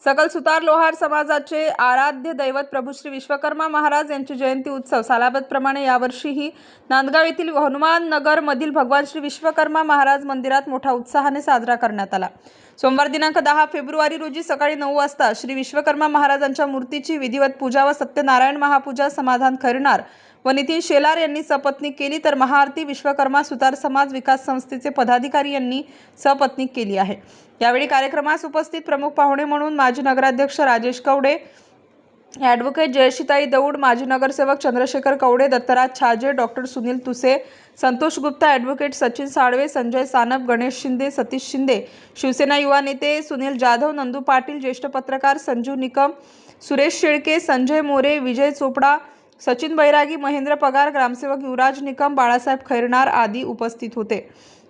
सकल सुतार लोहार समाजाचे आराध्य दैवत प्रभू श्री विश्वकर्मा महाराज यांची जयंती उत्सव सालाबादप्रमाणे यावर्षीही नांदगाव येथील हनुमान नगर मधील भगवान श्री विश्वकर्मा महाराज मंदिरात मोठ्या उत्साहाने साजरा करण्यात आला। सोमवार दिनांक 10 फेब्रुवारी रोजी सकाळी 9 वाजता श्री विश्वकर्मा महाराजांच्या मूर्तीची विधिवत पूजा व सत्यनारायण महापूजा समाधान खैरनार व नितीन शेलार यांनी सपत्नीक केली, तर महाआरती विश्वकर्मा सुतार समाज विकास संस्थेचे पदाधिकारी यांनी सपत्नीक केली आहे। यावेळी कार्यक्रमास उपस्थित प्रमुख पाहुणे म्हणून माजी नगराध्यक्ष राजेश कवडे, ॲडव्होकेट जयश्रीताई दौड, माजी नगरसेवक चंद्रशेखर कवडे, दत्तराज छाजे, डॉक्टर सुनील तुसे, संतोष गुप्ता, ॲडव्होकेट सचिन साळवे, संजय सानप, गणेश शिंदे, सतीश शिंदे, शिवसेना युवा नेते सुनील जाधव, नंदू पाटील, ज्येष्ठ पत्रकार संजू निकम, सुरेश शेळके, संजय मोरे, विजय चोपडा, सचिन बैरागी, महेंद्र पगार, ग्रामसेवक युवराज निकम, बाळासाहेब खैरनार आदी उपस्थित होते।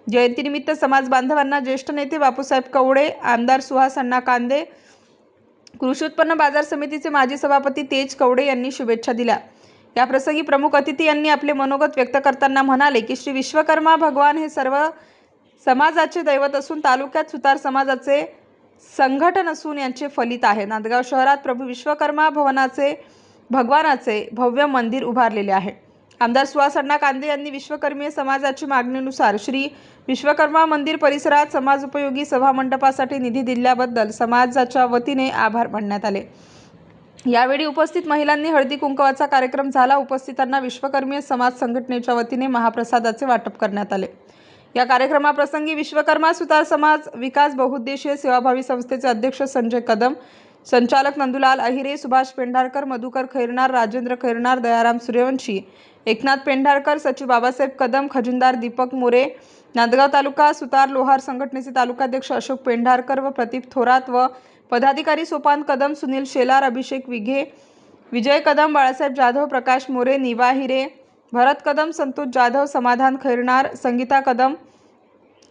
जयंतीनिमित्त समाज बांधवांना ज्येष्ठ नेते बापूसाहेब कवडे, आमदार सुहास अण्णा कांदे, कृषी उत्पन्न बाजार समितीचे माजी सभापती तेज कवडे यांनी शुभेच्छा दिल्या। या प्रसंगी प्रमुख अतिथी यांनी आपले मनोगत व्यक्त करताना म्हणाले की श्री विश्वकर्मा भगवान हे सर्व समाजाचे दैवत असून तालुक्यात सुतार समाजाचे संघटन असून यांचे फलित आहे। नांदगाव शहरात प्रभू विश्वकर्मा भगवानाचे भव्य मंदिर उभारलेले आहे। आमदार सुहास अण्णा कांदे यांनी विश्वकर्मीय समाजाची मागणीनुसार श्री विश्वकर्मा मंदिर परिसरात समाजोपयोगी सभामंडपासाठी निधी दिल्याबद्दल समाजाच्या वतीने आभार मानण्यात आले। यावेळी उपस्थित महिलांनी हळदी कुंकवाचा कार्यक्रम झाला। उपस्थितांना विश्वकर्मीय समाज संघटनेच्या वतीने महाप्रसादाचे वाटप करण्यात आले। या कार्यक्रमाप्रसंगी विश्वकर्मा सुतार समाज विकास बहुउद्देशीय सेवाभावी संस्थेचे अध्यक्ष संजय कदम, संचालक नंदुलाल अहिरे, सुभाष पेंढारकर, मधुकर खैरनार, राजेंद्र खैरनार, दयाराम सूर्यवंशी, एकनाथ पेंढारकर, सचिव बाबासाहेब कदम, खजिनदार दीपक मोरे, नांदगाव तालुका सुतार लोहार संघटनेचे तालुकाध्यक्ष अशोक पेंढारकर व प्रदीप थोरात व पदाधिकारी सोपान कदम, सुनील शेलार, अभिषेक विघे, विजय कदम, बाळासाहेब जाधव, प्रकाश मोरे, निवा हिरे, भरत कदम, संतोष जाधव, समाधान खैरनार, संगीता कदम,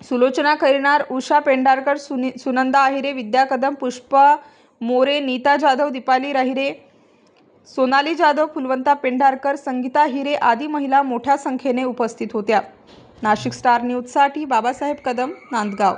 सुलोचना खैरनार, उषा पेंढारकर, सुनंदा अहिरे, विद्या कदम, पुष्पा मोरे, नीता जाधव, दीपाली राहिरे, सोनाली जाधव, फुलवंता पेंढारकर, संगीता हिरे आदी महिला मोठ्या संख्येने उपस्थित होत्या। नाशिक स्टार न्यूजसाठी बाबासाहेब कदम, नांदगाव।